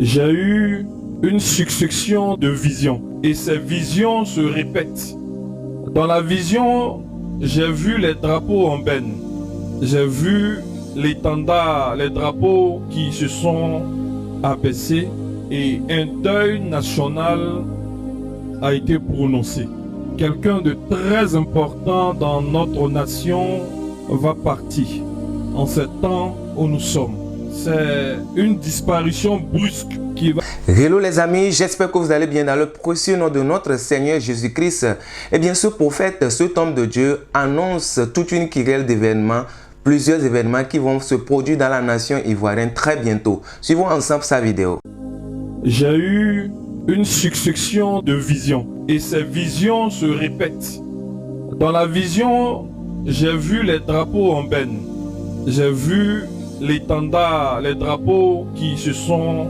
J'ai eu une succession de visions et ces visions se répètent. Dans la vision, j'ai vu les drapeaux en benne. J'ai vu l'étendard, les drapeaux qui se sont abaissés et un deuil national a été prononcé. Quelqu'un de très important dans notre nation va partir en ce temps où nous sommes. C'est une disparition brusque qui va... Hello les amis, j'espère que vous allez bien dans le précieux nom de notre Seigneur Jésus-Christ. Et bien ce prophète, cet homme de Dieu annonce toute une querelle d'événements, plusieurs événements qui vont se produire dans la nation ivoirienne très bientôt. Suivons ensemble sa vidéo. J'ai eu une succession de visions et ces visions se répètent. Dans la vision, j'ai vu les drapeaux en benne. J'ai vu l'étendard, les drapeaux qui se sont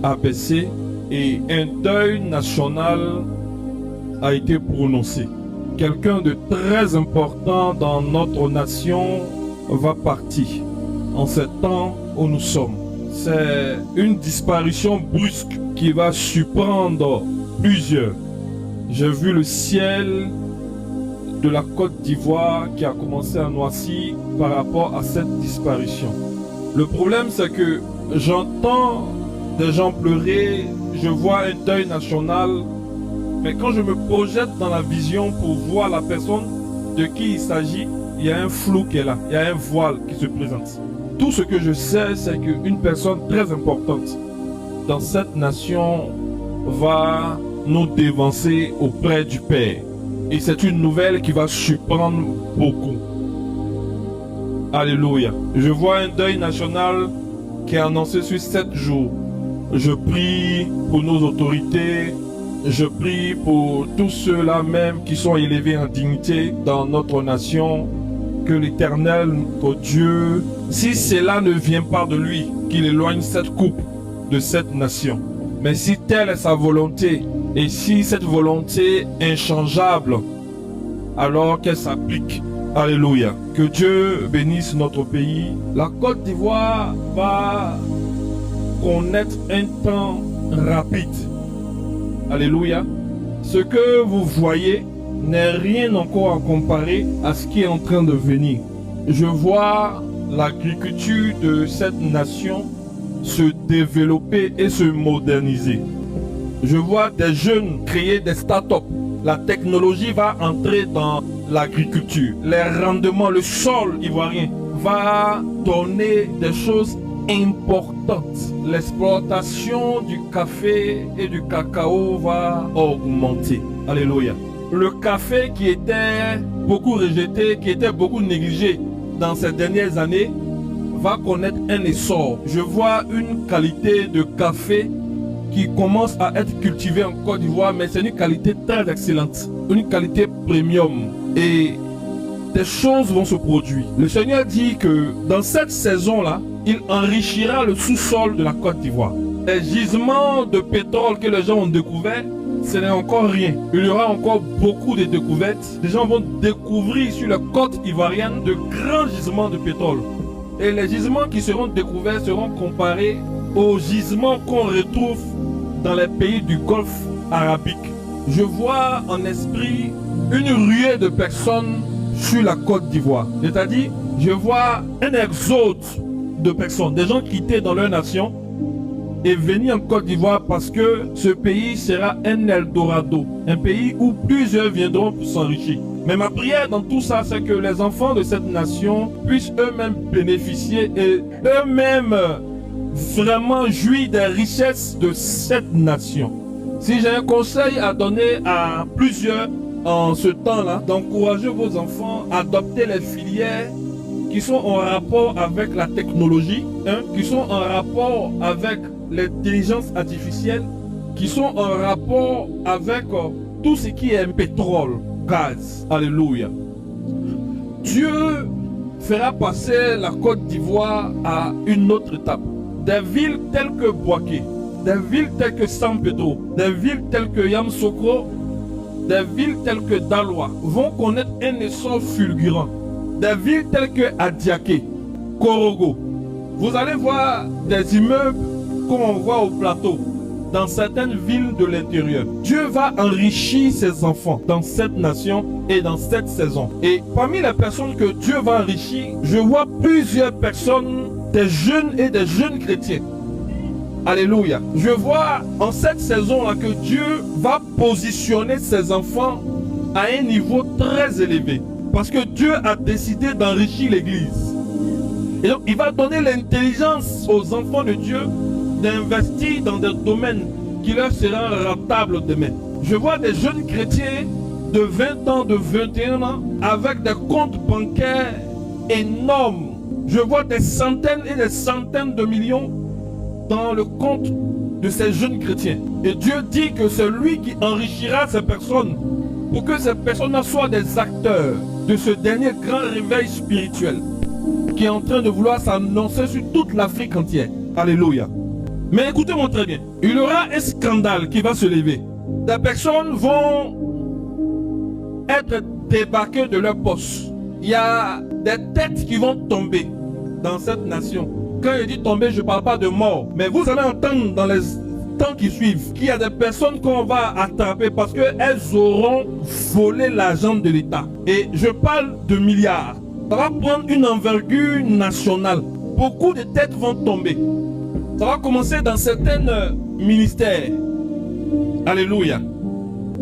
abaissés et un deuil national a été prononcé. Quelqu'un de très important dans notre nation va partir en ce temps où nous sommes. C'est une disparition brusque qui va surprendre plusieurs. J'ai vu le ciel de la Côte d'Ivoire qui a commencé à noircir par rapport à cette disparition. Le problème, c'est que j'entends des gens pleurer, je vois un deuil national, mais quand je me projette dans la vision pour voir la personne de qui il s'agit, il y a un flou qui est là, il y a un voile qui se présente. Tout ce que je sais, c'est qu'une personne très importante dans cette nation va nous dévancer auprès du Père. Et c'est une nouvelle qui va surprendre beaucoup. Alléluia. Je vois un deuil national qui est annoncé sur 7 jours. Je prie pour nos autorités. Je prie pour tous ceux-là même qui sont élevés en dignité dans notre nation. Que l'Éternel, notre Dieu, si cela ne vient pas de lui, qu'il éloigne cette coupe de cette nation. Mais si telle est sa volonté, et si cette volonté inchangeable, alors qu'elle s'applique. Alléluia. Que Dieu bénisse notre pays. La Côte d'Ivoire va connaître un temps rapide. Alléluia. Ce que vous voyez n'est rien encore à comparer à ce qui est en train de venir. Je vois l'agriculture de cette nation se développer et se moderniser. Je vois des jeunes créer des start-up. La technologie va entrer dans l'agriculture. Les rendements, le sol ivoirien va donner des choses importantes. L'exploitation du café et du cacao va augmenter. Alléluia. Le café qui était beaucoup rejeté, qui était beaucoup négligé dans ces dernières années, va connaître un essor. Je vois une qualité de café qui commence à être cultivée en Côte d'Ivoire, mais c'est une qualité très excellente, une qualité premium. Et des choses vont se produire. Le Seigneur dit que dans cette saison-là, il enrichira le sous-sol de la Côte d'Ivoire. Les gisements de pétrole que les gens ont découverts, ce n'est encore rien. Il y aura encore beaucoup de découvertes. Les gens vont découvrir sur la côte ivoirienne de grands gisements de pétrole. Et les gisements qui seront découverts seront comparés aux gisements qu'on retrouve dans les pays du Golfe arabique. Je vois en esprit une ruée de personnes sur la Côte d'Ivoire. C'est-à-dire, je vois un exode de personnes, des gens quittés dans leur nation et venir en Côte d'Ivoire parce que ce pays sera un Eldorado, un pays où plusieurs viendront pour s'enrichir. Mais ma prière dans tout ça, c'est que les enfants de cette nation puissent eux-mêmes bénéficier et eux-mêmes vraiment jouir des richesses de cette nation. Si j'ai un conseil à donner à plusieurs en ce temps-là, d'encourager vos enfants à adopter les filières qui sont en rapport avec la technologie, qui sont en rapport avec l'intelligence artificielle, qui sont en rapport avec tout ce qui est pétrole, gaz. Alléluia. Dieu fera passer la Côte d'Ivoire à une autre étape. Des villes telles que Bouaké, des villes telles que San Pedro, des villes telles que Yamoussoukro, des villes telles que Daloa vont connaître un essor fulgurant. Des villes telles que Adiaké, Korogo. Vous allez voir des immeubles qu'on voit au plateau, dans certaines villes de l'intérieur. Dieu va enrichir ses enfants dans cette nation et dans cette saison. Et parmi les personnes que Dieu va enrichir, je vois plusieurs personnes, des jeunes et des jeunes chrétiens. Alléluia. Je vois en cette saison-là que Dieu va positionner ses enfants à un niveau très élevé. Parce que Dieu a décidé d'enrichir l'Église. Et donc, il va donner l'intelligence aux enfants de Dieu d'investir dans des domaines qui leur seront rentables demain. Je vois des jeunes chrétiens de 20 ans, de 21 ans, avec des comptes bancaires énormes. Je vois des centaines et des centaines de millions dans le compte de ces jeunes chrétiens. Et Dieu dit que c'est lui qui enrichira ces personnes pour que ces personnes soient des acteurs de ce dernier grand réveil spirituel qui est en train de vouloir s'annoncer sur toute l'Afrique entière. Alléluia. Mais écoutez-moi très bien. Il y aura un scandale qui va se lever. Des personnes vont être débarquées de leur poste. Il y a des têtes qui vont tomber dans cette nation. Quand je dis tomber, je ne parle pas de mort. Mais vous allez entendre dans les temps qui suivent qu'il y a des personnes qu'on va attraper parce qu'elles auront volé l'argent de l'État. Et je parle de milliards. Ça va prendre une envergure nationale. Beaucoup de têtes vont tomber. Ça va commencer dans certains ministères. Alléluia.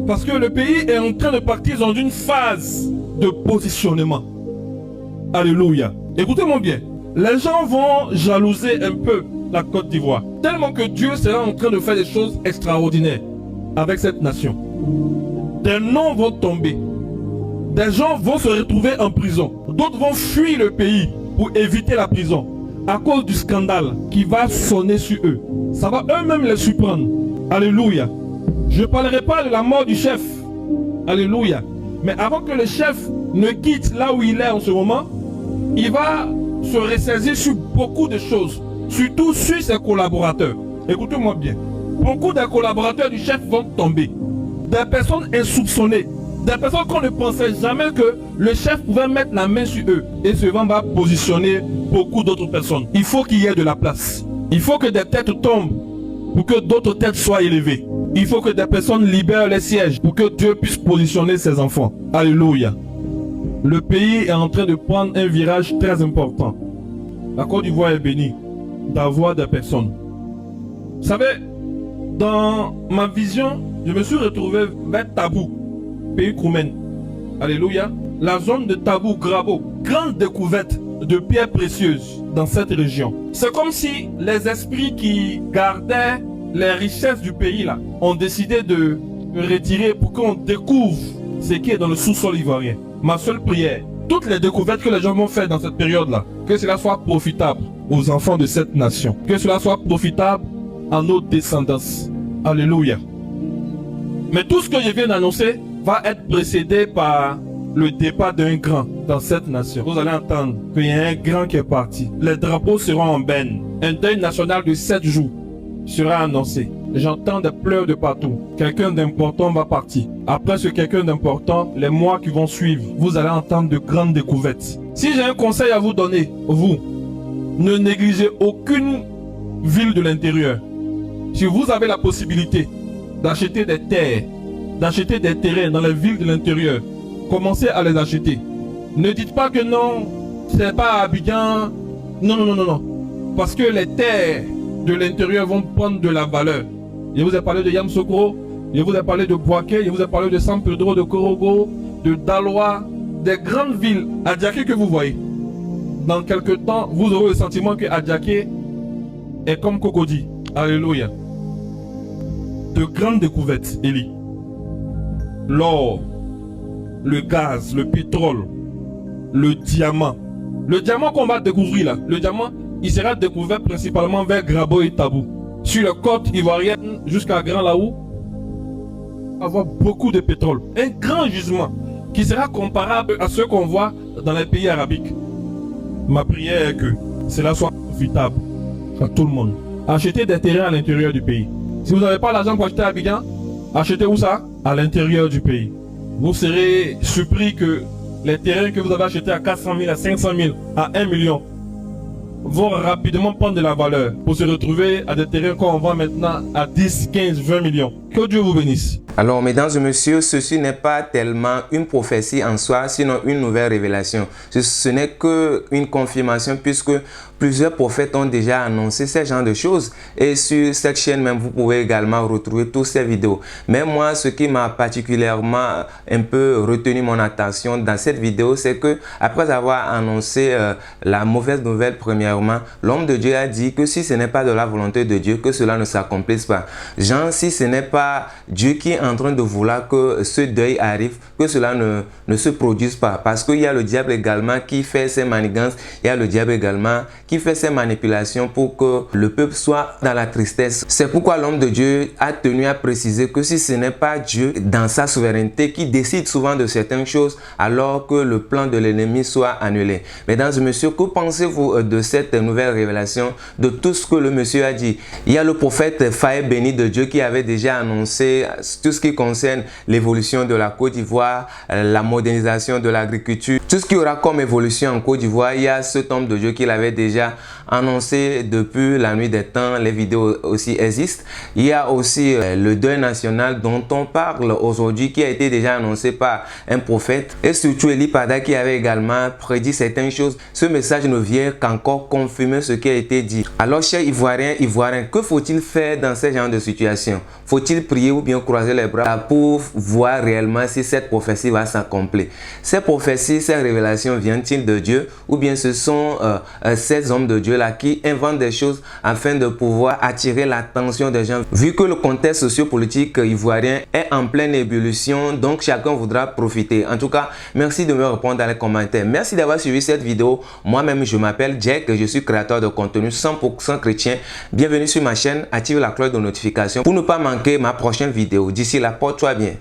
Parce que le pays est en train de partir dans une phase de positionnement. Alléluia. Écoutez-moi bien. Les gens vont jalouser un peu la Côte d'Ivoire. Tellement que Dieu sera en train de faire des choses extraordinaires avec cette nation. Des noms vont tomber. Des gens vont se retrouver en prison. D'autres vont fuir le pays pour éviter la prison à cause du scandale qui va sonner sur eux. Ça va eux-mêmes les surprendre. Alléluia. Je ne parlerai pas de la mort du chef. Alléluia. Mais avant que le chef ne quitte là où il est en ce moment, il va se ressaisir sur beaucoup de choses. Surtout sur ses collaborateurs. Écoutez-moi bien. Beaucoup des collaborateurs du chef vont tomber. Des personnes insoupçonnées. Des personnes qu'on ne pensait jamais que le chef pouvait mettre la main sur eux. Et ce vent va positionner beaucoup d'autres personnes. Il faut qu'il y ait de la place. Il faut que des têtes tombent pour que d'autres têtes soient élevées. Il faut que des personnes libèrent les sièges pour que Dieu puisse positionner ses enfants. Alléluia. Le pays est en train de prendre un virage très important. La Côte d'Ivoire est bénie d'avoir des personnes. Vous savez, dans ma vision, je me suis retrouvé vers Tabou, pays Koumen. Alléluia. La zone de Tabou, Grabo, grande découverte de pierres précieuses dans cette région. C'est comme si les esprits qui gardaient les richesses du pays là ont décidé de retirer pour qu'on découvre ce qui est dans le sous-sol ivoirien. Ma seule prière, toutes les découvertes que les gens vont faire dans cette période-là, que cela soit profitable aux enfants de cette nation, que cela soit profitable à nos descendants. Alléluia. Mais tout ce que je viens d'annoncer va être précédé par le départ d'un grand dans cette nation. Vous allez entendre qu'il y a un grand qui est parti. Les drapeaux seront en benne. Un deuil national de 7 jours sera annoncé. J'entends des pleurs de partout. Quelqu'un d'important va partir. Après ce quelqu'un d'important, les mois qui vont suivre, vous allez entendre de grandes découvertes. Si j'ai un conseil à vous donner, vous, ne négligez aucune ville de l'intérieur. Si vous avez la possibilité d'acheter des terres, d'acheter des terrains dans les villes de l'intérieur, commencez à les acheter. Ne dites pas que non, c'est pas à Abidjan. Non, non, non, non, non. Parce que les terres de l'intérieur vont prendre de la valeur. Je vous ai parlé de Yamoussoukro, je vous ai parlé de Boaké, je vous ai parlé de San Pedro, de Korogo, de Daloa, des grandes villes. Adjaké que vous voyez. Dans quelques temps, vous aurez le sentiment que Adjaké est comme Cocody. Alléluia. De grandes découvertes, Élie. L'or, le gaz, le pétrole, le diamant. Le diamant qu'on va découvrir là, le diamant, il sera découvert principalement vers Grabo et Tabou. Sur la côte ivoirienne jusqu'à Grand Laou, avoir beaucoup de pétrole. Un grand gisement qui sera comparable à ce qu'on voit dans les pays arabiques. Ma prière est que cela soit profitable à tout le monde. Achetez des terrains à l'intérieur du pays. Si vous n'avez pas l'argent pour acheter à Abidjan, achetez où ça? À l'intérieur du pays. Vous serez surpris que les terrains que vous avez achetés à 400 000, à 500 000, à 1 million, vont rapidement prendre de la valeur pour se retrouver à des terrains qu'on vend maintenant à 10, 15, 20 millions. Que Dieu vous bénisse. Alors, mesdames et messieurs, ceci n'est pas tellement une prophétie en soi, sinon une nouvelle révélation. Ce n'est qu'une confirmation puisque plusieurs prophètes ont déjà annoncé ce genre de choses. Et sur cette chaîne même, vous pouvez également retrouver toutes ces vidéos. Mais moi, ce qui m'a particulièrement un peu retenu mon attention dans cette vidéo, c'est que après avoir annoncé la mauvaise nouvelle premièrement, l'homme de Dieu a dit que si ce n'est pas de la volonté de Dieu, que cela ne s'accomplisse pas. Genre, si ce n'est pas Dieu qui est en train de vouloir que ce deuil arrive, que cela ne se produise pas. Parce qu'il y a le diable également qui fait ses manigances, il y a le diable également qui fait ses manipulations pour que le peuple soit dans la tristesse. C'est pourquoi l'homme de Dieu a tenu à préciser que si ce n'est pas Dieu dans sa souveraineté qui décide souvent de certaines choses, alors que le plan de l'ennemi soit annulé. Mesdames et messieurs, que pensez-vous de cette nouvelle révélation, de tout ce que le monsieur a dit? Il y a le prophète Faye béni de Dieu qui avait déjà annoncé tout ce qui concerne l'évolution de la Côte d'Ivoire, la modernisation de l'agriculture, tout ce qui aura comme évolution en Côte d'Ivoire. Il y a cet homme de Dieu qui l'avait déjà annoncé depuis la nuit des temps. Les vidéos aussi existent. Il y a aussi le deuil national dont on parle aujourd'hui, qui a été déjà annoncé par un prophète, et surtout Eli Pada qui avait également prédit certaines choses. Ce message ne vient qu'encore confirmer ce qui a été dit. Alors, chers Ivoiriens, que faut-il faire dans ce genre de situation? Faut-il prier ou bien croiser les bras pour voir réellement si cette prophétie va s'accomplir? Ces prophéties, ces révélations viennent-ils de Dieu, ou bien ce sont ces hommes de Dieu là qui inventent des choses afin de pouvoir attirer l'attention des gens? Vu que le contexte sociopolitique ivoirien est en pleine ébullition, donc chacun voudra profiter. En tout cas, merci de me répondre dans les commentaires. Merci d'avoir suivi cette vidéo. Moi-même, je m'appelle Jack, je suis créateur de contenu 100% chrétien. Bienvenue sur ma chaîne, active la cloche de notification pour ne pas manquer ma prochaine vidéo. D'ici là, porte-toi bien.